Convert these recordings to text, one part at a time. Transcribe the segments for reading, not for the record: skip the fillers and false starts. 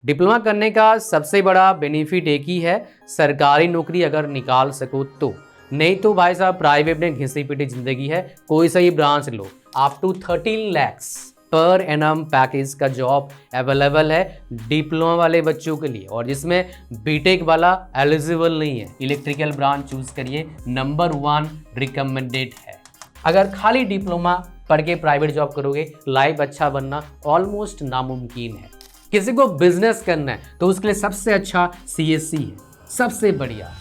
Diploma करने का सबसे बड़ा बेनिफिट एक ही है, सरकारी नौकरी अगर निकाल सको तो। नहीं तो भाई साहब प्राइवेट में घिसी पिटी जिंदगी है। कोई सा ही ब्रांच लो, अप टू 13 lakhs पर एनम पैकेज का जॉब अवेलेबल है डिप्लोमा वाले बच्चों के लिए, और जिसमें बीटेक वाला एलिजिबल नहीं है। इलेक्ट्रिकल ब्रांच चूज करिए, नंबर 1 रिकमेंडेड है। अगर खाली डिप्लोमा पढ़ के प्राइवेट जॉब करोगे, लाइफ अच्छा बनना ऑलमोस्ट नामुमकिन है। किसी को बिजनेस करना है तो उसके लिए सबसे अच्छा सीएससी है, सबसे बढ़िया।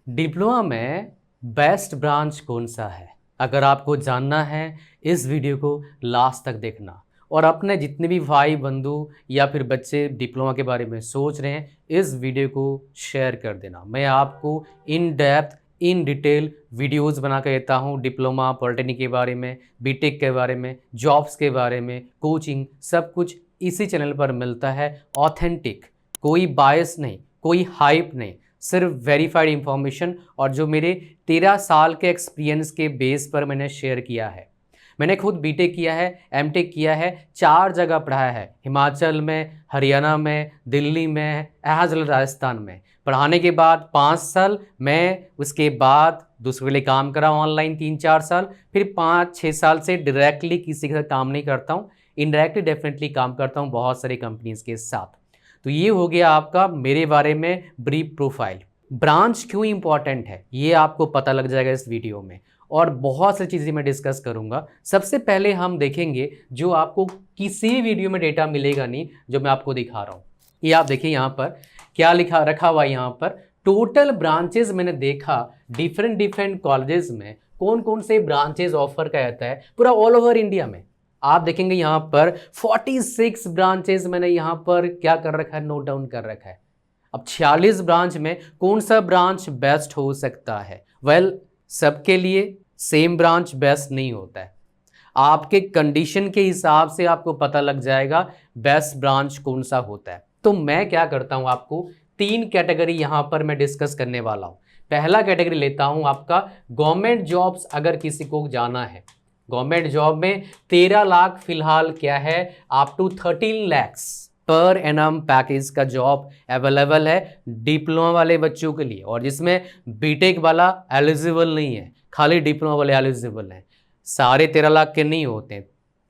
डिप्लोमा में बेस्ट ब्रांच कौन सा है, अगर आपको जानना है इस वीडियो को लास्ट तक देखना, और अपने जितने भी भाई बंधु या फिर बच्चे डिप्लोमा के बारे में सोच रहे हैं, इस वीडियो को शेयर कर देना। मैं आपको in depth in detail videos बना कर देता हूँ डिप्लोमा पॉलिटेक्निक के बारे में, बीटेक के बारे में, जॉब्स के बारे में, कोचिंग, सब कुछ इसी चैनल पर मिलता है। ऑथेंटिक, कोई बायस नहीं, कोई हाइप नहीं, सिर्फ वेरीफाइड इंफॉर्मेशन, और जो मेरे 13 साल के एक्सपीरियंस के बेस पर मैंने शेयर किया है। मैंने खुद बीटेक किया है, एमटेक किया है, 4 जगह पढ़ाया है, हिमाचल में, हरियाणा में, दिल्ली में, एज वेल राजस्थान में। पढ़ाने के बाद 5 साल मैं उसके बाद दूसरे के लिए काम करा ऑनलाइन 3-4 साल, फिर 5-6 साल से डायरेक्टली किसी के साथ काम नहीं करता हूँ, इनडायरेक्टली डेफिनेटली काम करता हूँ बहुत सारी कंपनीज के साथ। तो ये हो गया आपका मेरे बारे में ब्रीफ प्रोफाइल। ब्रांच क्यों इंपॉर्टेंट है ये आपको पता लग जाएगा इस वीडियो में, और बहुत सी चीज़ें मैं डिस्कस करूंगा। सबसे पहले हम देखेंगे जो आपको किसी वीडियो में डेटा मिलेगा नहीं, जो मैं आपको दिखा रहा हूँ। ये आप देखिए यहाँ पर क्या लिखा रखा हुआ है, यहाँ पर टोटल ब्रांचेज मैंने देखा डिफरेंट कॉलेजेस में कौन कौन से ब्रांचेज ऑफर किया जाता है पूरा ऑल ओवर इंडिया में। आप देखेंगे यहाँ पर 46 ब्रांचेज मैंने यहाँ पर क्या कर रखा है, नोट डाउन कर रखा है। अब 46 ब्रांच में कौन सा ब्रांच बेस्ट हो सकता है? सबके लिए सेम ब्रांच बेस्ट नहीं होता है। आपके कंडीशन के हिसाब से आपको पता लग जाएगा बेस्ट ब्रांच कौन सा होता है। तो मैं क्या करता हूं, आपको 3 कैटेगरी यहां पर मैं डिस्कस करने वाला हूं। पहला कैटेगरी लेता हूं आपका गवर्नमेंट जॉब्स। अगर किसी को जाना है गवर्नमेंट जॉब में 13 लाख फिलहाल क्या है, अप टू 13 lakhs पर एनम पैकेज का जॉब अवेलेबल है डिप्लोमा वाले बच्चों के लिए, और जिसमें बीटेक वाला एलिजिबल नहीं है, खाली डिप्लोमा वाले एलिजिबल हैं। सारे 13 लाख के नहीं होते हैं,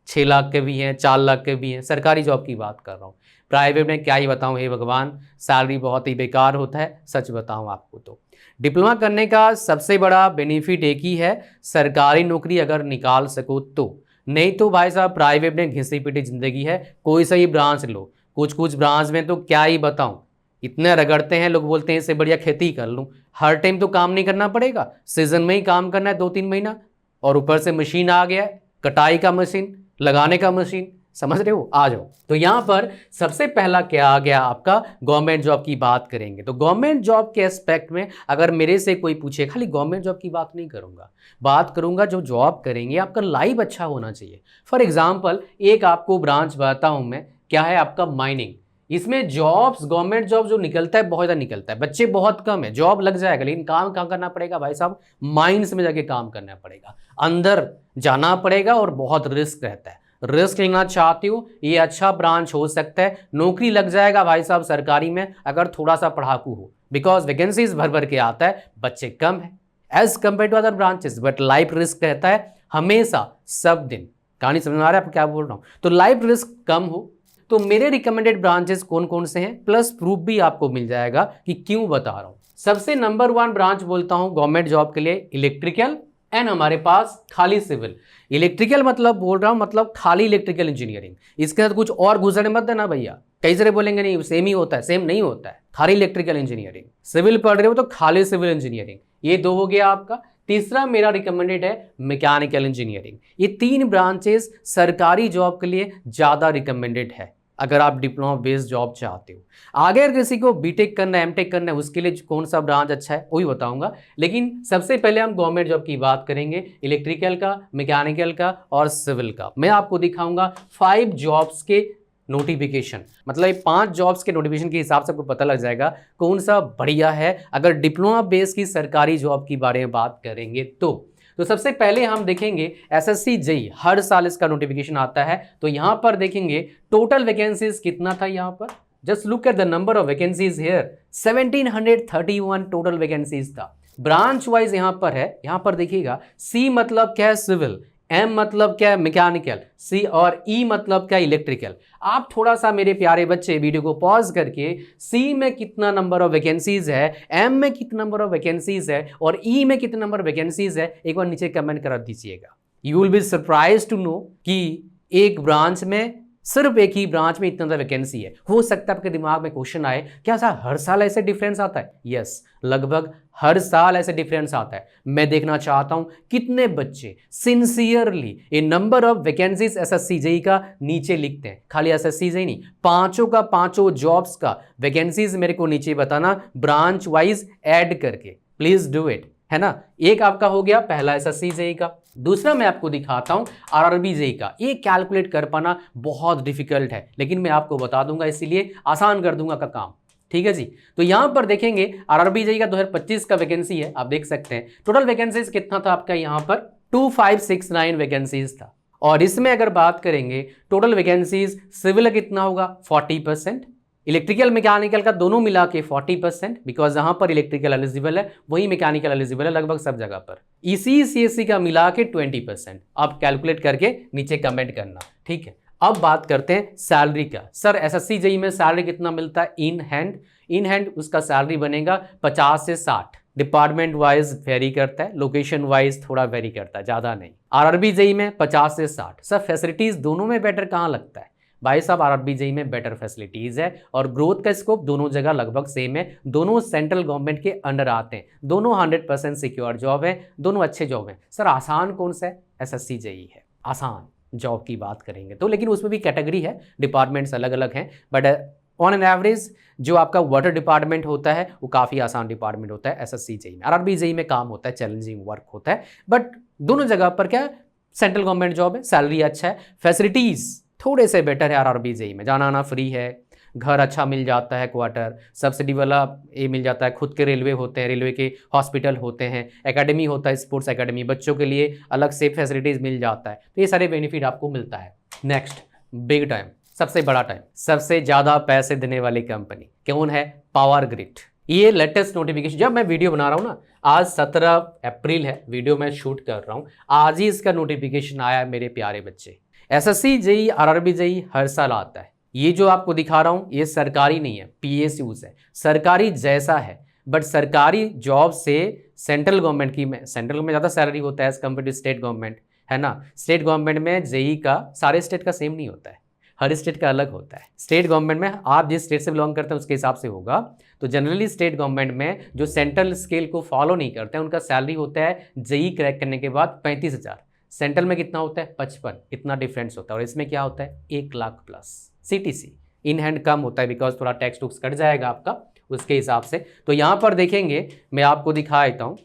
6 लाख के भी हैं, 4 लाख के भी हैं। सरकारी जॉब की बात कर रहा हूँ, प्राइवेट में क्या ही बताऊँ, हे भगवान, सैलरी बहुत ही बेकार होता है, सच बताऊँ आपको तो। डिप्लोमा करने का सबसे बड़ा बेनिफिट एक ही है, सरकारी नौकरी अगर निकाल सको तो। नहीं तो भाई साहब प्राइवेट में घिसी पिटी जिंदगी है। कोई सा ही ब्रांच लो, कुछ ब्रांच में तो क्या ही बताऊं, इतने रगड़ते हैं, लोग बोलते हैं इससे बढ़िया खेती कर लूं। हर टाइम तो काम नहीं करना पड़ेगा, सीजन में ही काम करना है 2-3 महीना, और ऊपर से मशीन आ गया है, कटाई का मशीन, लगाने का मशीन, समझ रहे हो? आ जाओ। तो यहाँ पर सबसे पहला क्या आ गया आपका, गवर्नमेंट जॉब की बात करेंगे। तो गवर्नमेंट जॉब के एस्पेक्ट में अगर मेरे से कोई पूछे, खाली गवर्नमेंट जॉब की बात नहीं करूंगा, बात करूंगा जो जॉब करेंगे आपका लाइफ अच्छा होना चाहिए। फॉर एग्जाम्पल एक आपको ब्रांच बताता हूं मैं, क्या है आपका माइनिंग। इसमें जॉब्स, गवर्नमेंट जॉब जो निकलता है बहुत ज़्यादा निकलता है, बच्चे बहुत कम है, जॉब लग जाएगा, लेकिन काम कहाँ करना पड़ेगा भाई साहब, माइंस में जाके काम करना पड़ेगा, अंदर जाना पड़ेगा, और बहुत रिस्क रहता है। रिस्क लेना चाहती हूँ, ये अच्छा ब्रांच हो सकता है। नौकरी लग जाएगा भाई साहब सरकारी में अगर थोड़ा सा पढ़ाकू हो, बिकॉज वैकेंसीज भर के आता है, बच्चे कम है as compare to other branches, but life risk रहता है हमेशा, सब दिन। कहानी समझ में आ रहा है आपको क्या बोल रहा हूँ? तो लाइफ रिस्क कम हो तो मेरे रिकमेंडेड ब्रांचेस कौन कौन से हैं, प्लस प्रूफ भी आपको मिल जाएगा कि क्यों बता रहा हूं। सबसे नंबर 1 ब्रांच बोलता हूं गवर्नमेंट जॉब के लिए इलेक्ट्रिकल, एंड हमारे पास खाली सिविल। इलेक्ट्रिकल मतलब बोल रहा हूं, मतलब खाली इलेक्ट्रिकल इंजीनियरिंग, इसके साथ कुछ और गुजरने मत देना भैया। कई सारे बोलेंगे नहीं सेम ही होता है, सेम नहीं होता है, खाली इलेक्ट्रिकल इंजीनियरिंग। सिविल पढ़ रहे हो तो खाली सिविल इंजीनियरिंग, ये 2 हो गया आपका। तीसरा मेरा रिकमेंडेड है मैकेनिकल इंजीनियरिंग। ये 3 ब्रांचेस सरकारी जॉब के लिए ज़्यादा रिकमेंडेड है अगर आप डिप्लोमा बेस्ड जॉब चाहते हो। आगे अगर किसी को बीटेक करना है, एमटेक करना है, उसके लिए कौन सा ब्रांच अच्छा है वही बताऊंगा, लेकिन सबसे पहले हम गवर्नमेंट जॉब की बात करेंगे, इलेक्ट्रिकल का, मैकेनिकल का और सिविल का। मैं आपको दिखाऊंगा 5 जॉब्स के नोटिफिकेशन, मतलब 5 जॉब्स के नोटिफिकेशन के हिसाब से आपको पता लग जाएगा कौन सा बढ़िया है अगर डिप्लोमा बेस की सरकारी जॉब के बारे में बात करेंगे तो। तो सबसे पहले हम देखेंगे एसएससी जेई, हर साल इसका नोटिफिकेशन आता है। तो यहां पर देखेंगे टोटल वैकेंसीज कितना था यहां पर, just look at the number of vacancies here, 1731 total vacancies था। ब्रांच वाइज यहां पर है, यहां पर देखिएगा सी मतलब क्या है सिविल, एम मतलब क्या है मैकेनिकल, सी और ई मतलब क्या इलेक्ट्रिकल। आप थोड़ा सा मेरे प्यारे बच्चे वीडियो को पॉज करके सी में कितना नंबर ऑफ वैकेंसीज है, एम में कितना नंबर ऑफ वैकेंसीज है और ई में कितना नंबर ऑफ वैकेंसीज है, एक बार नीचे कमेंट कर दीजिएगा। You will be surprise to know कि एक ब्रांच में, सिर्फ एक ही ब्रांच में इतना वैकेंसी है। हो सकता है आपके दिमाग में क्वेश्चन आए, क्या सर हर साल ऐसे डिफरेंस आता है? यस, लगभग हर साल ऐसे डिफरेंस आता है। मैं देखना चाहता हूं कितने बच्चे सिंसियरली ये number of vacancies SSC JE का नीचे लिखते हैं। खाली एसएससी जेई नहीं, पांचों का पांचों जॉब्स का वैकेंसीज मेरे को नीचे बताना ब्रांच वाइज ऐड करके, प्लीज डू इट, है ना। एक आपका हो गया पहला एसएससी जेई का। दूसरा मैं आपको दिखाता हूं आरआरबी जेई का। ये कैलकुलेट कर पाना बहुत डिफिकल्ट है, लेकिन मैं आपको बता दूंगा, इसीलिए आसान कर दूंगा का काम, ठीक है जी। तो यहां पर देखेंगे आरआरबी जेई का 2025 का वैकेंसी है, आप देख सकते हैं टोटल वैकेंसीज कितना था आपका यहां पर 2569 वैकेंसीज था। और इसमें अगर बात करेंगे टोटल वैकेंसीज सिविल कितना होगा 40%, इलेक्ट्रिकल मैकेनिकल का दोनों मिला के 40%, बिकॉज जहां पर इलेक्ट्रिकल एलिजिबल है वही मैकेनिकल एलिजिबल है लगभग सब जगह पर। इसी सीएससी का मिला के 20%। आप कैलकुलेट करके नीचे कमेंट करना, ठीक है। अब बात करते हैं सैलरी का। सर एसएससी जेई में सैलरी कितना मिलता है इन हैंड? इन हैंड उसका सैलरी बनेगा 50 से 60, डिपार्टमेंट वाइज वेरी करता है, लोकेशन वाइज थोड़ा वेरी करता है, ज्यादा नहीं। आरआरबी जेई में 50 से 60। सर फैसिलिटीज दोनों में बेटर कहां लगता है? भाई साहब आरआरबी जेई में बेटर फैसिलिटीज है और ग्रोथ का स्कोप दोनों जगह लगभग सेम है। दोनों सेंट्रल गवर्नमेंट के अंडर आते हैं, दोनों 100% सिक्योर जॉब है, दोनों अच्छे जॉब है। सर आसान कौन सा है? एसएससी जेई है आसान जॉब की बात करेंगे तो, लेकिन उसमें भी कैटेगरी है, डिपार्टमेंट्स अलग अलग हैं, बट ऑन एन एवरेज जो आपका वाटर डिपार्टमेंट होता है वो काफ़ी आसान डिपार्टमेंट होता है एसएससी जेई में। आरआरबी जेई में काम होता है, चैलेंजिंग वर्क होता है, बट दोनों जगह पर क्या सेंट्रल गवर्नमेंट जॉब है, सैलरी अच्छा है, फैसिलिटीज थोड़े से बेटर है आरआरबी जेई में। जाना आना फ्री है, घर अच्छा मिल जाता है, क्वार्टर सब्सिडी वाला ये मिल जाता है, खुद के रेलवे होते हैं, रेलवे के हॉस्पिटल होते हैं, एकेडमी होता है, स्पोर्ट्स एकेडमी, बच्चों के लिए अलग से फैसिलिटीज़ मिल जाता है। तो ये सारे बेनिफिट आपको मिलता है। नेक्स्ट बिग टाइम, सबसे बड़ा टाइम, सबसे ज़्यादा पैसे देने वाली कंपनी कौन है? Power grid. ये लेटेस्ट नोटिफिकेशन, जब मैं वीडियो बना रहा हूँ ना, आज 17 अप्रैल है, वीडियो मैं शूट कर रहा हूँ, आज ही इसका नोटिफिकेशन आया है मेरे प्यारे बच्चे। एसएससी जेई आरआरबी जेई हर साल आता है। ये जो आपको दिखा रहा हूं ये सरकारी नहीं है, पीएसयूज है, सरकारी जैसा है, बट सरकारी जॉब से सेंट्रल गवर्नमेंट की में, सेंट्रल में ज़्यादा सैलरी होता है as compare to state government, है ना। स्टेट गवर्नमेंट में जेई का सारे स्टेट का सेम नहीं होता है, हर स्टेट का अलग होता है। स्टेट गवर्नमेंट में आप जिस स्टेट से बिलोंग करते हैं उसके हिसाब से होगा। तो जनरली स्टेट गवर्नमेंट में जो सेंट्रल स्केल को फॉलो नहीं करते हैं उनका सैलरी होता है जेई क्रैक करने के बाद 35,000। सेंट्रल में कितना होता है? 55। इतना डिफरेंस होता है। और इसमें क्या होता है? 1 lakh plus. CTC in hand कम होता है बिकॉज थोड़ा टैक्स टूक्स कट जाएगा आपका उसके हिसाब से। तो यहाँ पर देखेंगे, मैं आपको दिखा देता हूँ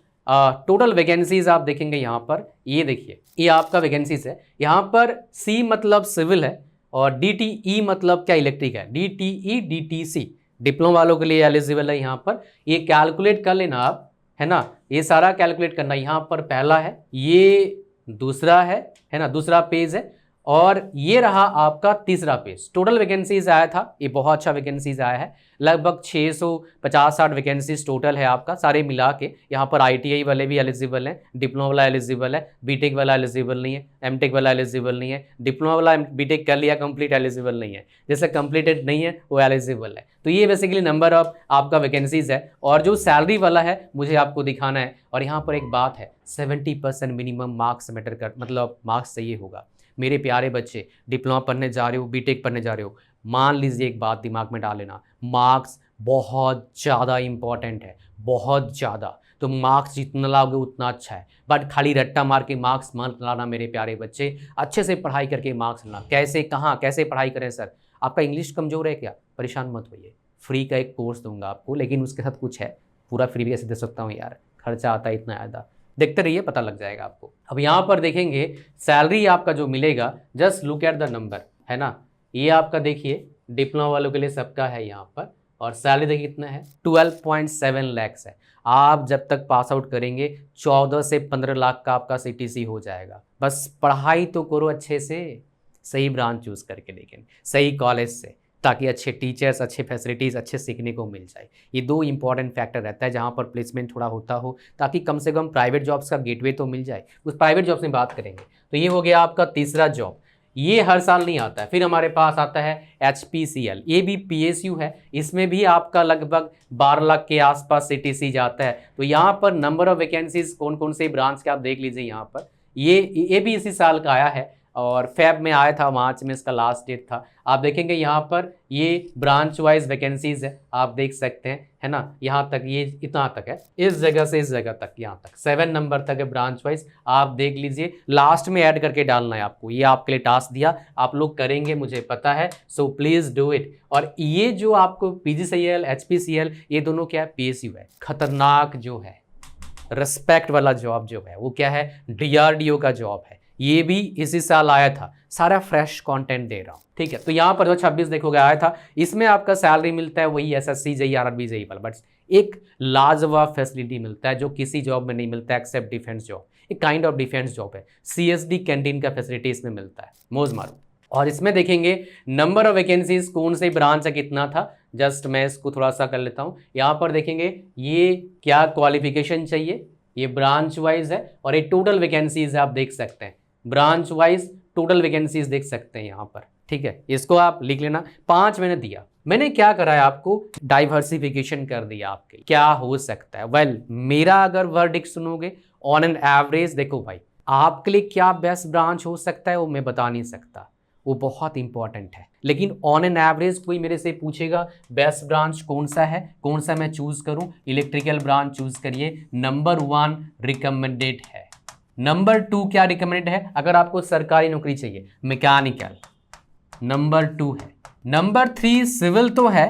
टोटल वैकेंसीज। आप देखेंगे यहाँ पर, ये देखिए ये आपका वैकेंसीज है। यहाँ पर सी मतलब सिविल है और DTE मतलब क्या इलेक्ट्रिक है, DTE DTC डिप्लोमा वालों के लिए एलिजिबल है। यहाँ पर ये कैलकुलेट कर लेना आप, है ना, ये सारा कैलकुलेट करना। यहाँ पर पहला है, ये दूसरा है ना, दूसरा पेज है, और ये रहा आपका तीसरा पेज। टोटल वैकेंसीज आया था, ये बहुत अच्छा वैकेंसीज आया है, लगभग 650-60 वैकेंसीज टोटल है आपका, सारे मिला के। यहाँ पर ITI वाले भी एलिजिबल हैं, डिप्लोमा वाला एलिजिबल है, बीटेक वाला एलिजिबल नहीं है, एमटेक वाला एलिजिबल नहीं है, डिप्लोमा वाला बीटेक कर लिया कंप्लीट एलिजिबल नहीं है, जैसे कंप्लीटेड नहीं है वो एलिजिबल है। तो ये बेसिकली नंबर ऑफ आपका वैकेंसीज है। और जो सैलरी वाला है मुझे आपको दिखाना है। और यहाँ पर एक बात है, 70% मिनिमम मार्क्स मैटर कर, मतलब मार्क्स चाहिए होगा। मेरे प्यारे बच्चे डिप्लोमा पढ़ने जा रहे हो, बीटेक पढ़ने जा रहे हो, मान लीजिए एक बात दिमाग में डाल लेना, मार्क्स बहुत ज़्यादा इंपॉर्टेंट है, बहुत ज़्यादा। तो मार्क्स जितना लाओगे उतना अच्छा है, बट खाली रट्टा मार के मार्क्स मत लाना मेरे प्यारे बच्चे, अच्छे से पढ़ाई करके मार्क्स लाना। कैसे, कहाँ, कैसे पढ़ाई करें? सर आपका इंग्लिश कमज़ोर है क्या? परेशान मत होइए, फ्री का एक कोर्स दूंगा आपको, लेकिन उसके साथ कुछ है, पूरा फ्री भी कैसे दे सकता हूँ यार, खर्चा आता है इतना ज़्यादा, देखते रहिए पता लग जाएगा आपको। अब यहाँ पर देखेंगे सैलरी आपका जो मिलेगा, just look at the number, है ना। ये आपका देखिए डिप्लोमा वालों के लिए सबका है यहाँ पर, और सैलरी देखिए कितना है, 12.7 लाख है। आप जब तक पास आउट करेंगे 14 से 15 लाख का आपका CTC हो जाएगा। बस पढ़ाई तो करो अच्छे से, सही ब्रांच चूज़ करके, लेकिन सही कॉलेज से, ताकि अच्छे टीचर्स, अच्छे फैसिलिटीज़, अच्छे सीखने को मिल जाए। ये दो इंपॉर्टेंट फैक्टर रहता है जहाँ पर प्लेसमेंट थोड़ा होता हो, ताकि कम से कम प्राइवेट जॉब्स का गेटवे तो मिल जाए। उस प्राइवेट जॉब्स में बात करेंगे तो ये हो गया आपका तीसरा जॉब। ये हर साल नहीं आता है। फिर हमारे पास आता है HPCL, ये भी PSU है, इसमें भी आपका लगभग 12 लाख के आसपास CTC जाता है। तो यहाँ पर नंबर ऑफ वैकेंसीज कौन कौन से ब्रांच के आप देख लीजिए। यहाँ पर ये भी इसी साल का आया है और फेब में आया था, मार्च में इसका लास्ट डेट था। आप देखेंगे यहाँ पर ये ब्रांच वाइज वैकेंसीज है, आप देख सकते हैं, है ना। यहाँ तक ये इतना तक है, इस जगह से इस जगह तक, यहाँ तक 7 नंबर तक है ब्रांच वाइज। आप देख लीजिए, लास्ट में ऐड करके डालना है आपको। ये आपके लिए टास्क दिया, आप लोग करेंगे मुझे पता है, सो प्लीज़ डू इट। और ये जो आपको PGCL, HPCL, ये दोनों क्या है, PSU है। खतरनाक जो है, रिस्पेक्ट वाला जॉब जो है वो क्या है, DRDO का जॉब है। ये भी इसी साल आया था, सारा फ्रेश कंटेंट दे रहा हूँ, ठीक है। तो यहाँ पर जो 26 देखोगे आया था, इसमें आपका सैलरी मिलता है वही SSC JEE RRB JEE वाला, बट एक लाजवाब फैसिलिटी मिलता है जो किसी जॉब में नहीं मिलता एक्सेप्ट डिफेंस जॉब। एक काइंड ऑफ डिफेंस जॉब है। CSD कैंटीन का फैसिलिटी इसमें मिलता है, मौज मारो। और इसमें देखेंगे नंबर ऑफ वैकेंसीज कौन से ब्रांच है, कितना था, जस्ट मैं इसको थोड़ा सा कर लेता हूँ। यहाँ पर देखेंगे ये क्या क्वालिफिकेशन चाहिए, ये ब्रांच वाइज है, और ये टोटल वैकेंसीज है, आप देख सकते हैं ब्रांच वाइज टोटल वैकेंसीज देख सकते हैं यहाँ पर, ठीक है। इसको आप लिख लेना। 5 मैंने दिया, मैंने क्या करा है, आपको डाइवर्सिफिकेशन कर दिया आपके लिए। क्या हो सकता है, वेल मेरा अगर वर्डिक्ट सुनोगे, ऑन एन एवरेज देखो भाई, आपके लिए क्या बेस्ट ब्रांच हो सकता है वो मैं बता नहीं सकता, वो बहुत इंपॉर्टेंट है। लेकिन ऑन एन एवरेज कोई मेरे से पूछेगा बेस्ट ब्रांच कौन सा है, कौन सा मैं चूज करूं, इलेक्ट्रिकल ब्रांच चूज करिए, नंबर 1 रिकमेंडेड है। नंबर 2 क्या रिकमेंडेड है, अगर आपको सरकारी नौकरी चाहिए, मैकेनिकल, नंबर 2 है। नंबर 3 सिविल तो है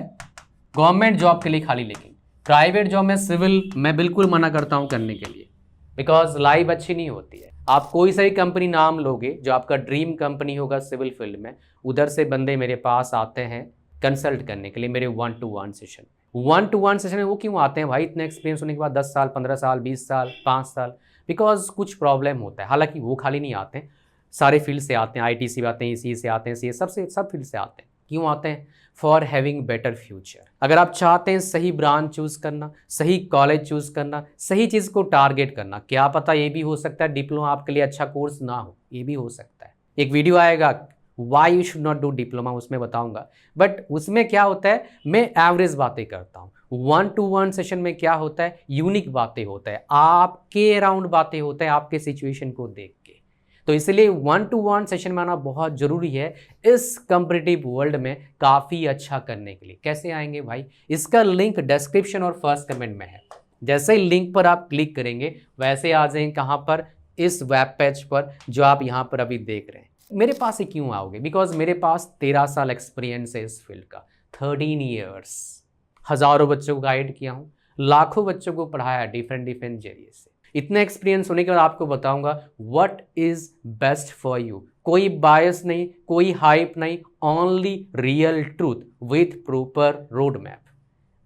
गवर्नमेंट जॉब के लिए खाली, लेकिन प्राइवेट जॉब में सिविल मैं बिल्कुल मना करता हूं करने के लिए, बिकॉज लाइफ अच्छी नहीं होती है। आप कोई सा ही कंपनी नाम लोगे जो आपका ड्रीम कंपनी होगा सिविल फील्ड में, उधर से बंदे मेरे पास आते हैं कंसल्ट करने के लिए मेरे 1-to-1 सेशन। 1-to-1 सेशन में वो क्यों आते हैं भाई, इतने एक्सपीरियंस होने के बाद, 10 साल, 15 साल, 20 साल, 5 साल, बिकॉज कुछ प्रॉब्लम होता है। हालांकि वो खाली नहीं आते हैं, सारे फील्ड से आते हैं, IT से आते हैं, EC से आते हैं, CA सब फील्ड से आते हैं। क्यों आते हैं, फॉर हैविंग बेटर फ्यूचर। अगर आप चाहते हैं सही ब्रांच चूज करना, सही कॉलेज चूज करना, सही चीज़ को टारगेट करना, क्या पता ये भी हो सकता है डिप्लोमा आपके लिए अच्छा कोर्स ना हो, ये भी हो सकता है। एक वीडियो आएगा why you should not do diploma, उसमें बताऊंगा, बट उसमें क्या होता है, मैं एवरेज बातें करता हूँ। 1-to-1 सेशन में क्या होता है, यूनिक बातें होता है, आपके अराउंड बातें होता है, आपके सिचुएशन को देख के। तो इसलिए 1-to-1 सेशन में आना बहुत जरूरी है इस कॉम्पिटिटिव वर्ल्ड में काफ़ी अच्छा करने के लिए। कैसे आएंगे भाई, इसका लिंक डिस्क्रिप्शन और फर्स्ट कमेंट में है। जैसे ही लिंक पर आप क्लिक करेंगे वैसे आ जाएंगे कहाँ पर, इस वेब पेज पर जो आप यहाँ पर अभी देख रहे हैं। मेरे पास ही क्यों आओगे, बिकॉज मेरे पास 13 साल एक्सपीरियंस है इस फील्ड का, 13 ईयर्स। हज़ारों बच्चों को गाइड किया हूँ, लाखों बच्चों को पढ़ाया डिफरेंट जरिए से। इतने एक्सपीरियंस होने के बाद आपको बताऊंगा what is best for you. कोई बायस नहीं, कोई हाइप नहीं, only real truth with proper road map.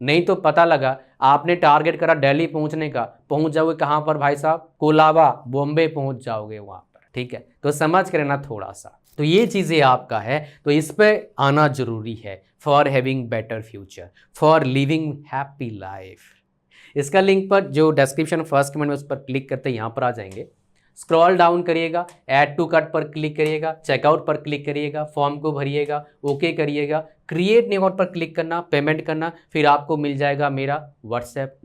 नहीं तो पता लगा आपने टारगेट करा दिल्ली पहुंचने का, पहुंच जाओगे कहां पर भाई साहब, कोलाबा, बॉम्बे पहुंच जाओगे वहां पर, ठीक है। तो समझ कर ना थोड़ा सा, तो ये चीज़ें आपका है, तो इस पे आना जरूरी है for having better future, for living happy life. इसका लिंक पर जो डिस्क्रिप्शन फर्स्ट कमेंट में उस पर क्लिक करते यहाँ पर आ जाएंगे। स्क्रॉल डाउन करिएगा, ऐड टू कार्ट पर क्लिक करिएगा, चेकआउट पर क्लिक करिएगा, फॉर्म को भरिएगा, ओके करिएगा, क्रिएट न्यू अकाउंट पर क्लिक करना, पेमेंट करना, फिर आपको मिल जाएगा मेरा व्हाट्सएप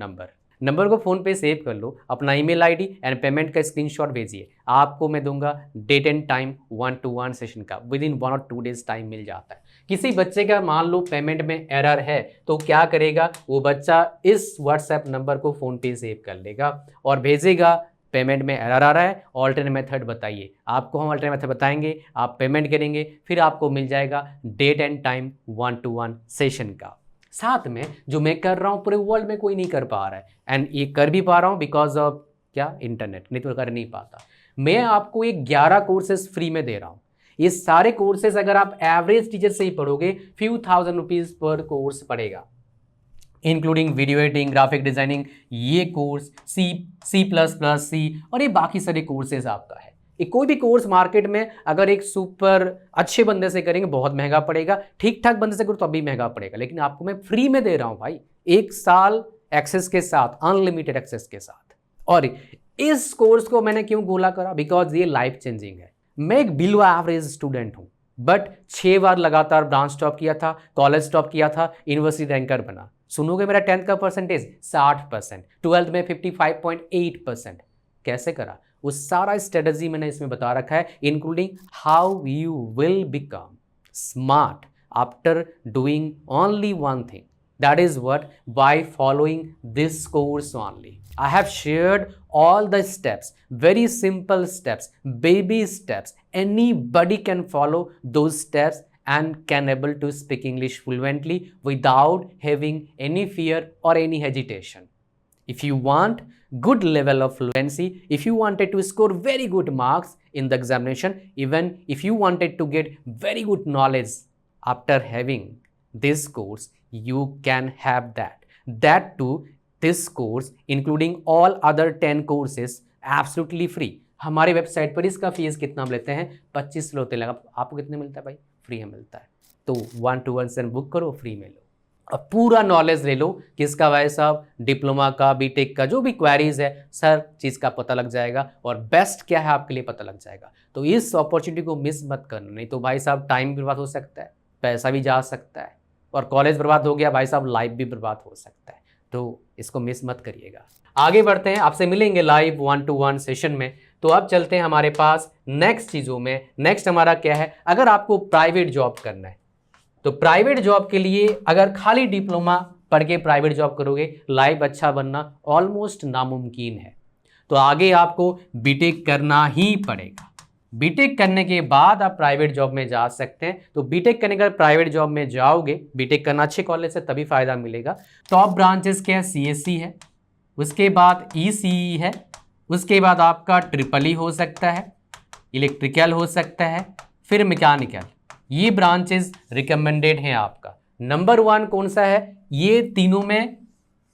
नंबर को फ़ोन पे सेव कर लो, अपना ईमेल आईडी एंड पेमेंट का स्क्रीनशॉट भेजिए। आपको मैं दूंगा date and time 1-to-1 session का, विद इन 1 और 2 डेज टाइम मिल जाता है। किसी बच्चे का मान लो पेमेंट में एरर है तो क्या करेगा, वो बच्चा इस व्हाट्सएप नंबर को फ़ोन पे सेव कर लेगा और भेजेगा पेमेंट में एरर आ रहा है, ऑल्टरनेट मेथड बताइए। आपको हम ऑल्टरनेट मेथड बताएंगे, आप पेमेंट करेंगे, फिर आपको मिल जाएगा date and time 1-to-1 session का। साथ में जो मैं कर रहा हूँ पूरे वर्ल्ड में कोई नहीं कर पा रहा है, एंड ये कर भी पा रहा हूँ बिकॉज ऑफ क्या, इंटरनेट, नहीं तो कर नहीं पाता। मैं आपको ये 11 कोर्सेज फ्री में दे रहा हूँ। ये सारे कोर्सेज अगर आप एवरेज टीचर से ही पढ़ोगे, few thousand रुपीज़ पर कोर्स पड़ेगा, including video editing, graphic designing, ये कोर्स सी और ये बाकी सारे कोर्सेज आपका है। ये कोई भी कोर्स मार्केट में अगर एक सुपर अच्छे बंदे से करेंगे बहुत महंगा पड़ेगा, ठीक ठाक बंदे से करो तो अभी महंगा पड़ेगा, लेकिन आपको मैं फ्री में दे रहा हूं भाई, 1 साल एक्सेस के साथ, अनलिमिटेड एक्सेस के साथ। और इस कोर्स को मैंने क्यों गोला करा, बिकॉज ये लाइफ चेंजिंग है। मैं एक बिलो एवरेज स्टूडेंट हूं, बट 6 बार लगातार ब्रांच टॉप किया था, कॉलेज टॉप किया था, यूनिवर्सिटी रैंकर बना। सुनोगे मेरा 10th का परसेंटेज 60%, 12th में 55.8%। कैसे करा, वो सारा स्ट्रेटजी मैंने इसमें बता रखा है, including how you will become smart after doing only one thing, that is what, by following this course only. I have shared all the steps, very simple steps, baby steps. Anybody can follow those steps and can able to speak English fluently without having any fear or any hesitation. If you want good level of fluency, if you wanted to score very good marks in the examination, even if you wanted to get very good knowledge after having this course, you can have that too, this course including all other 10 courses absolutely free। हमारे website पर इसका fees कितना लेते हैं, 25 लेते हैं। आपको कितने मिलता है भाई, फ्री में मिलता है। तो 1-to-1 से बुक करो, फ्री में लो, अब पूरा नॉलेज ले लो। किसका भाई साहब, डिप्लोमा का, बीटेक का, जो भी क्वेरीज है सर चीज़ का पता लग जाएगा, और बेस्ट क्या है आपके लिए पता लग जाएगा। तो इस अपॉर्चुनिटी को मिस मत करना, नहीं तो भाई साहब टाइम बर्बाद हो सकता है, पैसा भी जा सकता है, और कॉलेज बर्बाद हो गया भाई साहब, लाइफ भी बर्बाद हो सकता है। तो इसको मिस मत करिएगा। आगे बढ़ते हैं, आपसे मिलेंगे लाइव 1-to-1 सेशन में। तो अब चलते हैं हमारे पास नेक्स्ट चीज़ों में। नेक्स्ट हमारा क्या है, अगर आपको प्राइवेट जॉब करना है तो प्राइवेट जॉब के लिए अगर खाली डिप्लोमा पढ़ के प्राइवेट जॉब करोगे, लाइफ अच्छा बनना ऑलमोस्ट नामुमकिन है। तो आगे आपको बीटेक करना ही पड़ेगा। बीटेक करने के बाद आप प्राइवेट जॉब में जा सकते हैं। तो बीटेक करने के बाद प्राइवेट जॉब में जाओगे, बीटेक करना अच्छे कॉलेज से तभी फायदा मिलेगा। टॉप ब्रांचेस क्या है, सीएससी है, उसके बाद ईसीई है, उसके बाद आपका ट्रिपल हो सकता है, इलेक्ट्रिकल हो सकता है, फिर मैकेनिकल। ये ब्रांचेस रिकमेंडेड हैं आपका। नंबर 1 कौन सा है, ये तीनों में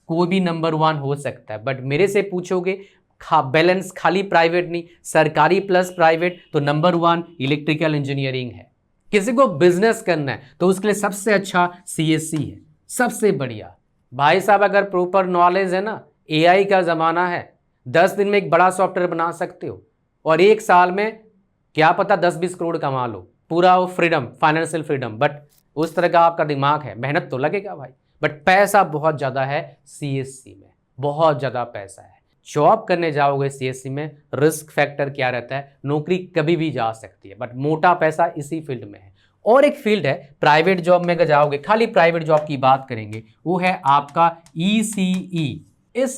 कोई भी नंबर 1 हो सकता है, बट मेरे से पूछोगे बैलेंस खाली प्राइवेट नहीं, सरकारी प्लस प्राइवेट, तो नंबर 1 इलेक्ट्रिकल इंजीनियरिंग है। किसी को बिजनेस करना है तो उसके लिए सबसे अच्छा सीएससी है, सबसे बढ़िया। भाई साहब अगर प्रॉपर नॉलेज है ना, एआई का ज़माना है, 10 दिन में एक बड़ा सॉफ्टवेयर बना सकते हो, और 1 साल में क्या पता 10-20 करोड़ कमा लो, पूरा वो फ्रीडम, फाइनेंशियल फ्रीडम। बट उस तरह का आपका दिमाग है, मेहनत तो लगेगा भाई, बट पैसा बहुत ज़्यादा है सीएससी में, बहुत ज़्यादा पैसा है। जॉब करने जाओगे सीएससी में, रिस्क फैक्टर क्या रहता है, नौकरी कभी भी जा सकती है, बट मोटा पैसा इसी फील्ड में है। और एक फील्ड है प्राइवेट जॉब में, अगर जाओगे, खाली प्राइवेट जॉब की बात करेंगे, वो है आपका ईसीई। इस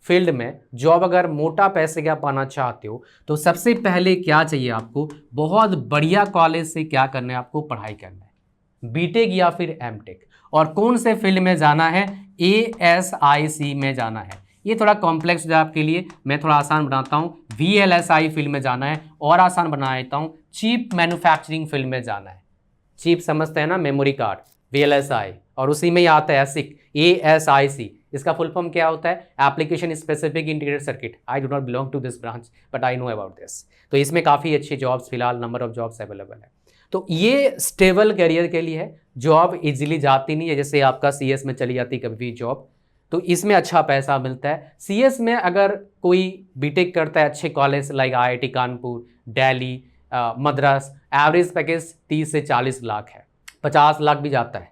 फील्ड में जॉब अगर मोटा पैसे का पाना चाहते हो तो सबसे पहले क्या चाहिए आपको, बहुत बढ़िया कॉलेज से क्या करना है, आपको पढ़ाई करना है, बीटेक या फिर एमटेक। और कौन से फील्ड में जाना है, एएसआईसी में जाना है। ये थोड़ा कॉम्प्लेक्स है आपके लिए, मैं थोड़ा आसान बनाता हूँ। वीएलएसआई फील्ड में जाना है, और आसान बना देता हूँ, चिप मैन्युफैक्चरिंग फील्ड में जाना है। चिप समझते हैं ना, मेमोरी कार्ड, वीएलएसआई, और उसी में ही आता है एसिक, एएसआईसी। इसका फुल फॉर्म क्या होता है, application specific integrated circuit. I do not belong to this branch but I know about this. तो इसमें काफ़ी अच्छी जॉब्स, फिलहाल नंबर ऑफ जॉब्स अवेलेबल है। तो ये स्टेबल करियर के लिए है, जॉब इजीली जाती नहीं है, जैसे आपका सीएस में चली जाती कभी भी जॉब, तो इसमें अच्छा पैसा मिलता है। सीएस में अगर कोई बीटेक करता है अच्छे college like IIT Kanpur, Delhi, Madras, average package 30 से 40 लाख है, 50 लाख भी जाता है,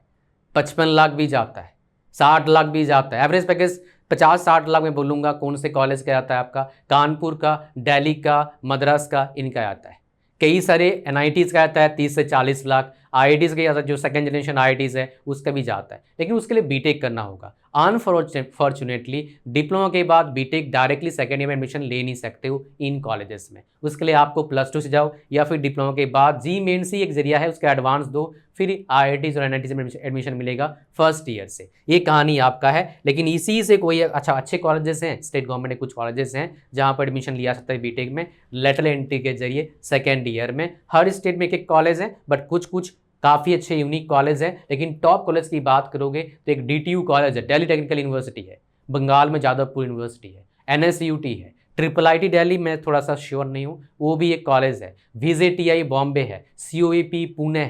55 लाख भी जाता है, 60 लाख भी जाता है। एवरेज पैकेज 50-60 लाख में बोलूँगा। कौन से कॉलेज का आता है आपका, कानपुर का, दिल्ली का, मद्रास का, इनका आता है। कई सारे एनआईटीज़ का आता है 30 से 40 लाख, आईआईटीज़ का आता है, जो सेकंड जनरेशन आईआईटीज़ है उसका भी जाता है, लेकिन उसके लिए बीटेक करना होगा। अनफॉर्चुनेटली डिप्लोमा के बाद बीटेक डायरेक्टली सेकेंड ईयर में एडमिशन ले नहीं सकते हो इन कॉलेजेस में। उसके लिए आपको +2 से जाओ, या फिर डिप्लोमा के बाद जी मेंस ही एक जरिया है, उसका एडवांस दो, फिर आईआईटीज़ और एनआईटीज़ में एडमिशन मिलेगा फर्स्ट ईयर से। ये कहानी आपका है। लेकिन इसी से कोई अच्छे कॉलेजेस हैं, स्टेट गवर्नमेंट के कुछ कॉलेजेस हैं जहाँ पर एडमिशन लिया सकता है बीटेक में लेटरल एंट्री के जरिए सेकेंड ईयर में। हर स्टेट में एक कॉलेज है, बट कुछ काफ़ी अच्छे यूनिक कॉलेज हैं, लेकिन टॉप कॉलेज की बात करोगे तो एक DTU कॉलेज है, दिल्ली टेक्निकल यूनिवर्सिटी है, बंगाल में जादवपुर यूनिवर्सिटी है, NSUT है, IIIT दिल्ली में थोड़ा सा श्योर नहीं हूँ, वो भी एक कॉलेज है, VJTI बॉम्बे है, COEP पुणे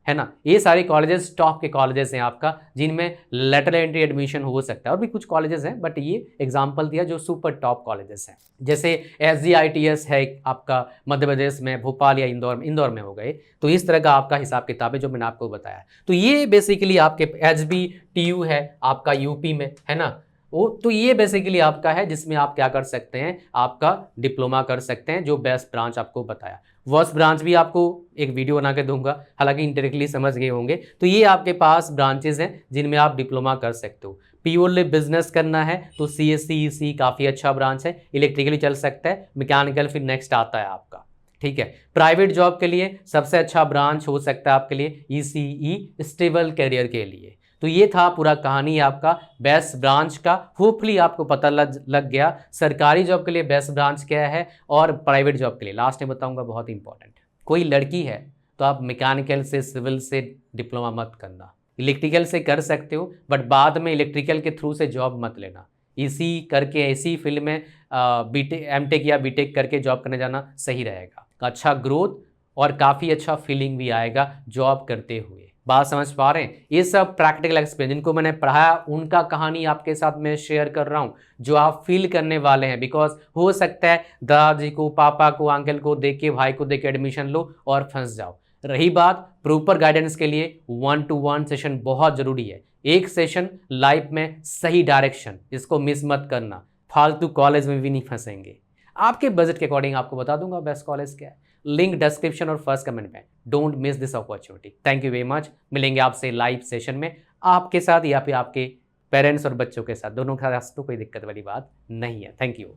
है ना। ये सारे कॉलेजेस टॉप के कॉलेजेस हैं आपका, जिनमें लेटर एंट्री एडमिशन हो सकता है। और भी कुछ कॉलेजेस हैं, बट ये एग्जांपल दिया जो सुपर टॉप कॉलेजेस हैं। जैसे SGITS है आपका मध्य प्रदेश में, भोपाल या इंदौर में हो गए। तो इस तरह का आपका हिसाब किताब है जो मैंने आपको बताया। तो ये बेसिकली आपके HBTU है आपका यूपी में, है ना। वो तो ये बेसिकली आपका है जिसमें आप क्या कर सकते हैं, आपका डिप्लोमा कर सकते हैं, जो बेस्ट ब्रांच आपको बताया। वर्स्ट ब्रांच भी आपको एक वीडियो बना के दूंगा, हालांकि इंडायरेक्टली समझ गए होंगे। तो ये आपके पास ब्रांचेस हैं जिनमें आप डिप्लोमा कर सकते हो। प्योरली बिजनेस करना है तो CSE EC काफ़ी अच्छा ब्रांच है, इलेक्ट्रिकली चल सकता है, मैकेनिकल फिर नेक्स्ट आता है आपका, ठीक है। प्राइवेट जॉब के लिए सबसे अच्छा ब्रांच हो सकता है आपके लिए ECE, स्टेबल करियर के लिए। तो ये था पूरा कहानी आपका बेस्ट ब्रांच का। होपफुली आपको पता लग गया सरकारी जॉब के लिए बेस्ट ब्रांच क्या है और प्राइवेट जॉब के लिए लास्ट में बताऊंगा, बहुत इंपॉर्टेंट। कोई लड़की है तो आप मैकेनिकल से, सिविल से डिप्लोमा मत करना, इलेक्ट्रिकल से कर सकते हो, बट बाद में इलेक्ट्रिकल के थ्रू से जॉब मत लेना। इसी करके इसी फील्ड में MTech या BTech करके जॉब करने जाना सही रहेगा। अच्छा ग्रोथ और काफ़ी अच्छा फीलिंग भी आएगा जॉब करते हुए। बात समझ पा रहे हैं। ये सब प्रैक्टिकल एक्सपीरियंस जिनको मैंने पढ़ाया उनका कहानी आपके साथ मैं शेयर कर रहा हूँ, जो आप फील करने वाले हैं। बिकॉज हो सकता है दादाजी को, पापा को, अंकल को देख के, भाई को देख के एडमिशन लो और फंस जाओ। रही बात प्रॉपर गाइडेंस के लिए 1-to-1 सेशन बहुत जरूरी है। एक सेशन लाइफ में सही डायरेक्शन, इसको मिस मत करना। फालतू कॉलेज में भी नहीं फंसेंगे। आपके बजट के अकॉर्डिंग आपको बता दूंगा बेस्ट कॉलेज क्या है। लिंक डिस्क्रिप्शन और फर्स्ट कमेंट में। Don't miss this opportunity. Thank you very much. मिलेंगे आपसे लाइव सेशन में, आपके साथ या फिर आपके पेरेंट्स और बच्चों के साथ, दोनों के साथ, तो कोई दिक्कत वाली बात नहीं है। Thank you.